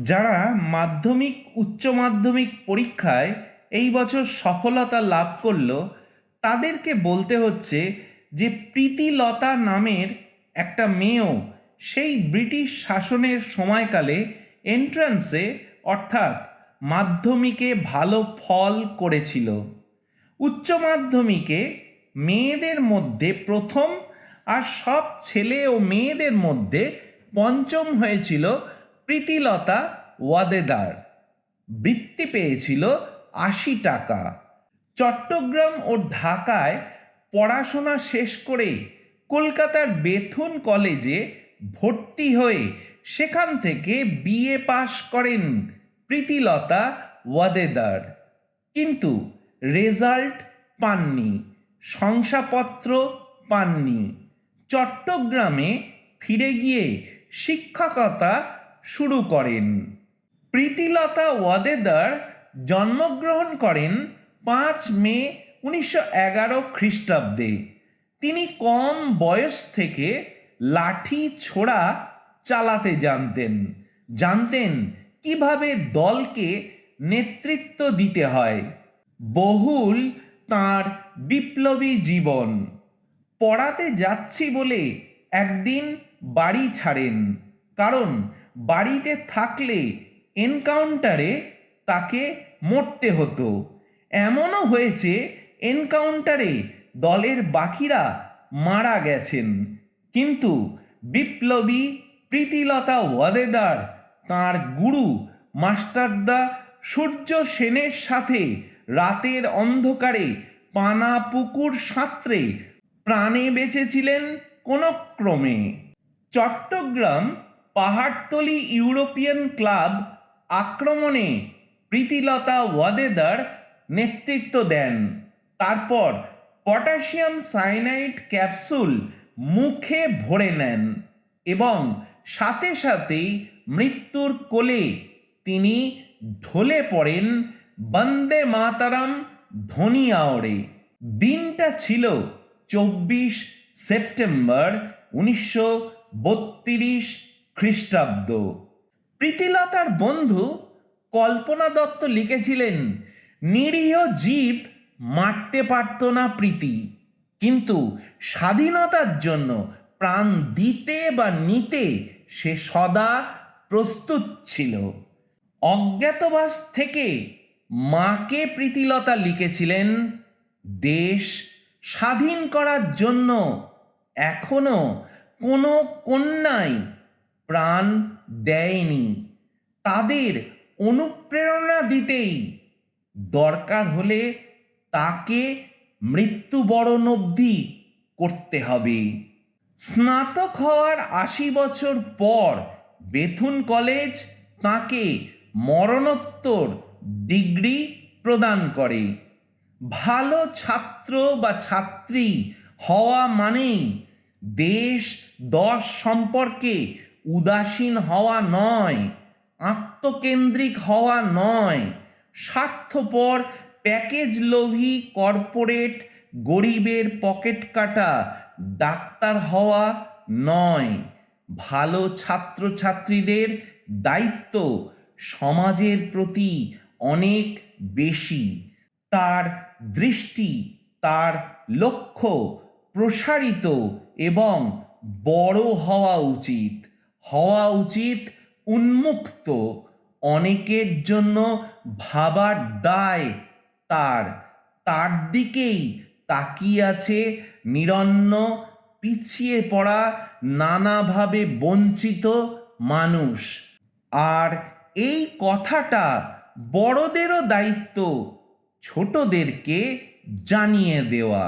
যারা মাধ্যমিক উচ্চ মাধ্যমিক পরীক্ষায় এই বছর সফলতা লাভ করলো তাদেরকে বলতে হচ্ছে যে প্রীতিলতা নামের একটা মেয়েও সেই ব্রিটিশ শাসনের সময়কালে এন্ট্রান্সে অর্থাৎ মাধ্যমিকে ভালো ফল করেছিল। উচ্চ মাধ্যমিকে মেয়েদের মধ্যে প্রথম আর সব ছেলে ও মেয়েদের মধ্যে পঞ্চম হয়েছিল প্রীতিলতা ওয়াদেদার। বৃত্তি পেয়েছিল ৮০ টাকা। চট্টগ্রাম ও ঢাকায় পড়াশোনা শেষ করে কলকাতার বেথুন কলেজে ভর্তি হয়ে সেখান থেকে বিএ পাশ করেন প্রীতিলতা ওয়াদেদার। কিন্তু রেজাল্ট পাননি, শংসাপত্র পাননি। চট্টগ্রামে ফিরে গিয়ে শিক্ষকতা শুরু করেন। প্রীতিলতা ওয়াদেদার জন্মগ্রহণ করেন ৫ মে ১৯১১ খ্রিস্টাব্দে। তিনি কম বয়স থেকে লাঠি ছোড়া চালাতে জানতেন কিভাবে দলকে নেতৃত্ব দিতে হয়। বহুল তাঁর বিপ্লবী জীবন। পড়াতে যাচ্ছি বলে একদিন বাড়ি ছাড়েন, কারণ বাড়িতে থাকলে এনকাউন্টারে তাকে মরতে হতো। এমনও হয়েছে এনকাউন্টারে দলের বাকিরা মারা গেছেন, কিন্তু বিপ্লবী প্রীতিলতা ওয়াদেদার তাঁর গুরু মাস্টারদা সূর্য সেনের সাথে রাতের অন্ধকারে পানা পুকুর সাঁতরে প্রাণে বেঁচেছিলেন কোনো ক্রমে। চট্টগ্রাম পাহাড়তলি ইউরোপিয়ান ক্লাব আক্রমণে প্রীতিলতা ওয়াদেদার নেতৃত্ব দেন। তারপর পটাশিয়াম সায়ানাইড ক্যাপসুল মুখে ভরে নেন এবং সাথে সাথেই মৃত্যুর কোলে তিনি ঢলে পড়েন বন্দে মাতারাম ধ্বনি আওড়ে। দিনটা ছিল ২৪ সেপ্টেম্বর ১৯৩২ খ্রিস্টাব্দ। প্রীতিলতার বন্ধু কল্পনা দত্ত লিখেছিলেন, নিরীহ জীব মারতে পারত না প্রীতি, কিন্তু স্বাধীনতার জন্য প্রাণ দিতে বা নিতে সে সদা প্রস্তুত ছিল। অজ্ঞাতবাস থেকে মাকে প্রীতিলতা লিখেছিলেন, দেশ স্বাধীন করার জন্য এখনো কোনো কন্যাই প্রাণ দেয়নি। তাদের অনুপ্রেরণা দিতেই দরকার হলে তাকে মৃত্যুবরণ অবধি করতে হবে। স্নাতক হওয়ার ৮০ বছর পর বেথুন কলেজ তাঁকে মরণোত্তর ডিগ্রি প্রদান করে। ভালো ছাত্র বা ছাত্রী হওয়া মানেই দেশ দশ সম্পর্কে উদাসীন হওয়া নয়, আত্মকেন্দ্রিক হওয়া নয়, স্বার্থপর প্যাকেজ লোভী কর্পোরেট গরিবের পকেট কাটা ডাক্তার হওয়া নয়। ভালো ছাত্রছাত্রীদের দায়িত্ব সমাজের প্রতি অনেক বেশি। তার দৃষ্টি, তার লক্ষ্য প্রসারিত এবং বড় হওয়া উচিত উন্মুক্ত। অনেকের জন্য ভাবার দায় তার দিকেই তাকিয়ে আছে নিরন্ন, পিছিয়ে পড়া, নানাভাবে বঞ্চিত মানুষ। আর এই কথাটা বড়দেরও দায়িত্ব ছোটদেরকে জানিয়ে দেওয়া।